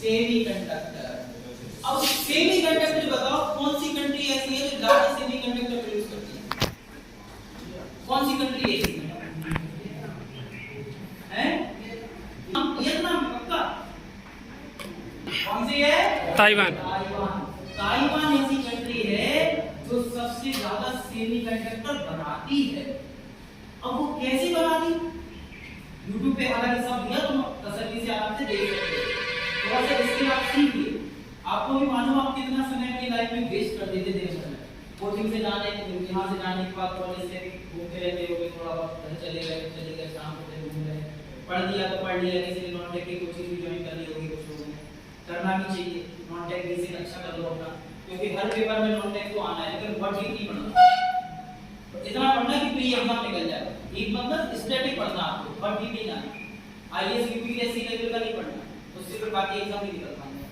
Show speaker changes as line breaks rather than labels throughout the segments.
Semiconductor. अब semiconductor बताओ कौन सी कंट्री ऐसी है जो ज्यादा सेमीकंडक्टर प्रोड्यूस करती है? कौन सी कंट्री ऐसी है? ये नाम पक्का कौन सी है?
ताइवान।
ताइवान ऐसी कंट्री है जो सबसे ज्यादा सेमीकंडक्टर बनाती है। अब वो कैसे बनाती? YouTube पे हालांकि सब दिया, तुम तसल्ली से आराम से देख सकते हो। थोड़ा सा इसके आप सीखिए, आपको भी मालूम आप कितना समय अपनी लाइफ में वेस्ट कर देते थे। कोचिंग से जाने, यहाँ से जाने के बाद कॉलेज से घूमते रहते हो, थोड़ा बहुत घर चले गए शाम को घूम रहे, पढ़ लिया तो पढ़ लिया, किसी ने नॉन टेक की कोचिंग भी ज्वाइन कर ली होगी कुछ लोगों ने, करना भी चाहिए। नॉन टेक बेसिक अच्छा कर लो अपना, क्योंकि हर पेपर में नॉन टेक तो आना है, लेकिन बहुत डीप नहीं पढ़ना, इतना पढ़ना कि प्री एग्जाम निकल जाए। एक मतलब स्टैटिक पढ़ना आपको, बहुत डीप नहीं जाना। आईएएस यूपीएससी लेवल का नहीं पढ़ना, उससे फिर बाकी एग्जाम नहीं निकल पाएंगे।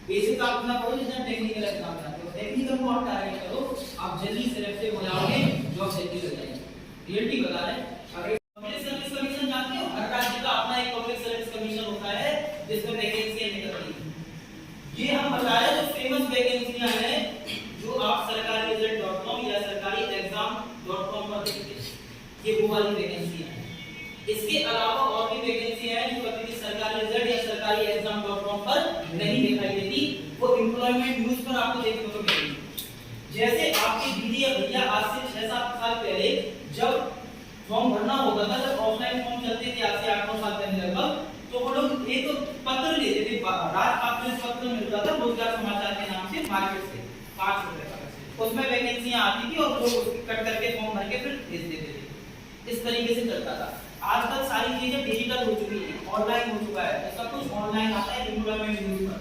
बेसिक आप अपना पढ़ो, जितना टेक्निकल एग्जाम जाते हो, टेक्निकल को आप टारगेट करो, आप जल्दी सिलेक्टेड हो जाओगे, जॉब जल्दी हो जाएगी। रियलिटी बता रहे हैं। अगर पब्लिक सर्विस कमीशन जानते हो, हर राज्य का अपना एक पब्लिक सर्विस कमीशन होता है जिसमें वैकेंसियां निकलती हैं। ये हम बता रहे हैं जो फेमस वैकेंसियां हैं, जो आप सरकारी रिजल्ट.com या सरकारी एग्जाम.com पर देखते हैं, ये वो वाली वैकेंसियां हैं। इसके अलावा और भी वैकेंसियां हैं जो कभी भी सरकारी रिजल्ट या सरकारी एग्जाम.com पर नहीं दिखाई देती, वो एम्प्लॉयमेंट न्यूज़ पर आपको देखने को मिलेगी। जैसे आपके दीदी या भैया आज से 6-7 साल पहले जब फॉर्म भरना होता था, जब ऑफलाइन फॉर्म चलते थे, आज से 8-9 साल पहले लगभग, तो वो लोग एक पत्र लेते थे, राज आपको पत्र मिलता था रोजगार समाचार के नाम से मार्केट से 5 रुपए का, उसमें वैकेंसियां आती थी और लोग कट करके फॉर्म भर के फिर भेज देते थे। इस तरीके से चलता था। आजकल सारी चीजें डिजिटल हो चुकी हैं, ऑनलाइन हो चुका है, सब कुछ ऑनलाइन आता है एम्प्लॉयमेंट न्यूज़ पर।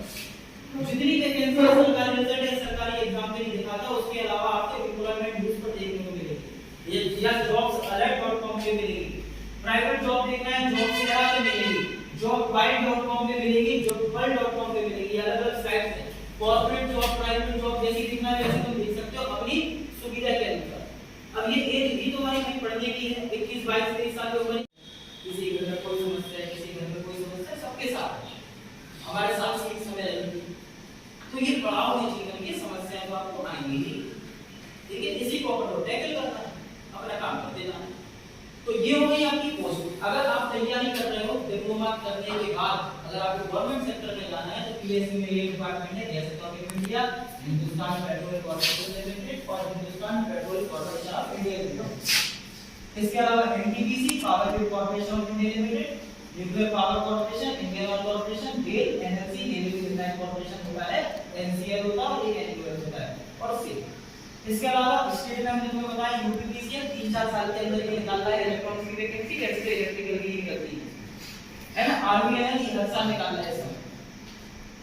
जितनी वैकेंसी सरकारी रिजल्ट या सरकारी एग्जाम में नहीं दिखाता, उसके अलावा आपको एम्प्लॉयमेंट न्यूज़ पर देखने को मिलेगी, ये या jobsalert.com पे मिलेगी। प्राइवेट जॉब देखना है, जॉबसेरा पे मिलेगी, jobwide.com पे मिलेगी, jobworld.com पे मिलेगी, अलग-अलग साइट्स हैं। कॉर्पोरेट जॉब, प्राइवेट जॉब जैसी दिखना है वैसे तुम देख सकते हो अपनी सुविधा के अनुसार। अब ये एज भी तुम्हारी कहीं पढ़ने की है, 21, 22, 23 साल की उम्र, किसी घर में कोई समस्या है, किसी घर में कोई समस्या है, सबके साथ हमारे साथ एक समय रहेगी। तो ये पढ़ाओगे जीवन की समस्याएं तो आपको आएंगी ही, लेकिन इसी को अपन टैकल करना है, अपना काम कर देना है। तो ये हो गई आपकी पोस्ट। अगर आप तैयारी कर रहे हो डिप्लोमा करने के बाद, अगर आपको गवर्नमेंट सेक्टर में जाना है, तो पीएससी में ये डिपार्टमेंट है, gas authority of India, Hindustan petroleum corporation limited और Hindustan petroleum corporation of India limited. इसके अलावा NTPC, power grid corporation of India limited, nuclear power corporation, Indian oil corporation, GAIL, NLC, naval line corporation होता है, NCL होता है और एक एनयूएल होता है और सेल। इसके अलावा स्टेट में हमने तुम्हें बताया यूपीपीसी 3-4 साल के अंदर ये निकालना है, इलेक्ट्रॉनिक्स की वैकेंसी, कैसे इलेक्ट्रिकल की निकलती है ना। आरबीआई ने हर साल निकालना है इसमें,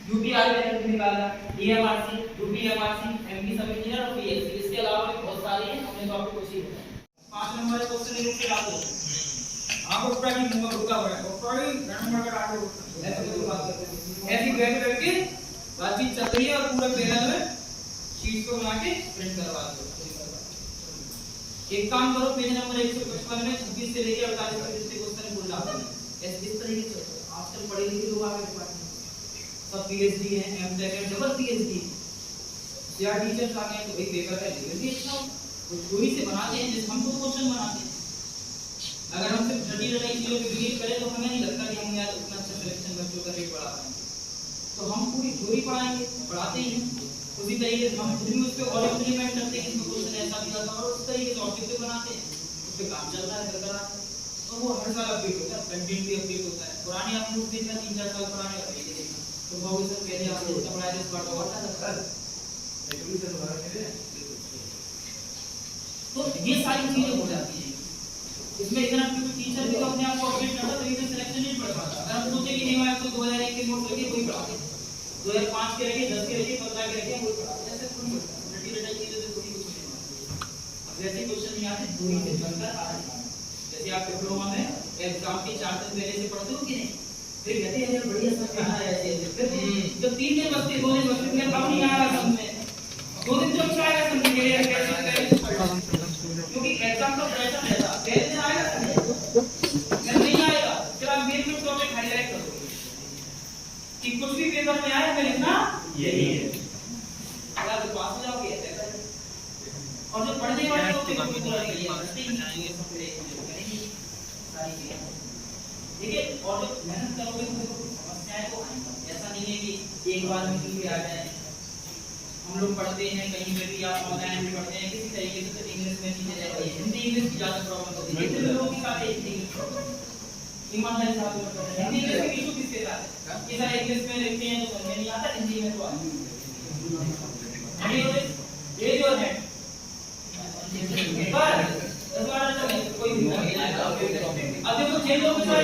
यूपीआरबी ने निकाला, ईएमआरसी, यूपीएमआरसी, एमपी सब इंजीनियर और पीएलसी। इसके अलावा भी बहुत सारे हैं, हमने तो आपको कुछ ही बताया। 5 नंबर क्वेश्चन लिख के डाल दो। आप ऊपर की मुंह में रुका हुआ है, ऊपर ही नंबर का डाल दो। ऐसे तो बात करते हैं, ऐसी बैठ करके बातचीत चल रही है और पूरा पैनल में शीट को बना के प्रिंट करवा दो। एक काम करो, पेज नंबर 155 में 26 से लेकर 48 तक जितने क्वेश्चन बोल रहा हूं, इस तरीके से आजकल पढ़े लिखे लोग आगे डिपार्टमेंट सब पीएचडी है, एमटेक है, डबल पीएचडी या टीचर्स आ गए तो भाई पेपर का लेवल भी अच्छा हो, तो चोरी से बनाते हैं जिस हम तो क्वेश्चन बनाते हैं। अगर हम सिर्फ रटी चीजों पे बिलीव करें तो हमें नहीं लगता कि हम यार उतना अच्छा सिलेक्शन बच्चों का रेट बढ़ा पाएंगे। तो हम पूरी थ्योरी पढ़ाएंगे, पढ़ाते ही हैं, उसी तरीके से हम खुद भी उस पे और इंप्लीमेंट करते हैं, इसमें क्वेश्चन ऐसा भी आता है और उस तरीके से ऑब्जेक्टिव बनाते हैं, उस पे काम चल रहा है बरकरार, तो वो हर साल अपडेट होता है, कंटेंट भी अपडेट होता है। पुरानी आप नोट देखना 3-4 साल पुराने अपडेट देखना, तो बहुत सर पहले आप लोग पढ़ाए थे स्मार्ट और था सर एग्रीकल्चर वगैरह के लिए। तो ये सारी चीजें हो जाती हैं इसमें। इतना टीचर भी तो अपने आप को अपडेट करता तो इधर सिलेक्शन नहीं पढ़ पाता। अगर हम सोचे कि नहीं मैं तो 2001 के नोट लेके कोई पढ़ा दे, 2005 के रखे, 10 के रखे, 15 के रखे, कोई पढ़ा दे, ऐसे थोड़ी होता है। रटी रटाई चीजें से थोड़ी कुछ नहीं होती। अब जैसे क्वेश्चन नहीं आते दूरी से बनकर आ जाता है। जैसे आप डिप्लोमा में एग्जाम के 4 दिन पहले से पढ़ते हो कि नहीं, फिर कहते हैं यार बढ़िया सब कहां है ऐसे, फिर जब 3 दिन बचते 2 दिन बचते फिर अब नहीं आ रहा समझ में, 2 दिन जब आएगा समझ में कैसे क्योंकि एग्जाम का प्रेशर रहता है, पहले दिन आएगा नहीं आएगा, फिर आप मेन में टॉपिक हाईलाइट कर दो कि कुछ भी पेपर में आए, मैं लिखना यही है। अगर आप पास हो जाओगे ऐसा, और जो पढ़ने वाले लोग पेपर पूरा करिए, जाएंगे सब करेंगे सारी चीजें, ठीक है। और जो मेहनत करोगे तो समस्याएं तो आएंगी, ऐसा नहीं है कि एक बार में भी आ जाए। हम लोग पढ़ते हैं कहीं पे भी, आप ऑनलाइन भी पढ़ते हैं, किसी तरीके से तो इंग्लिश में चीजें रहती है, हिंदी इंग्लिश की ज्यादा प्रॉब्लम होती है। कितने लोगों के साथ एक इंग्लिश प्रॉब्लम, ईमानदारी साहब को पता है हिंदी इंग्लिश की इशू किसके साथ है कि सारे इंग्लिश में लिखते हैं तो समझ नहीं आता, हिंदी में तो आता है। ये जो है पर 10 12 कोई भी नहीं, अब देखो जिन लोगों के साथ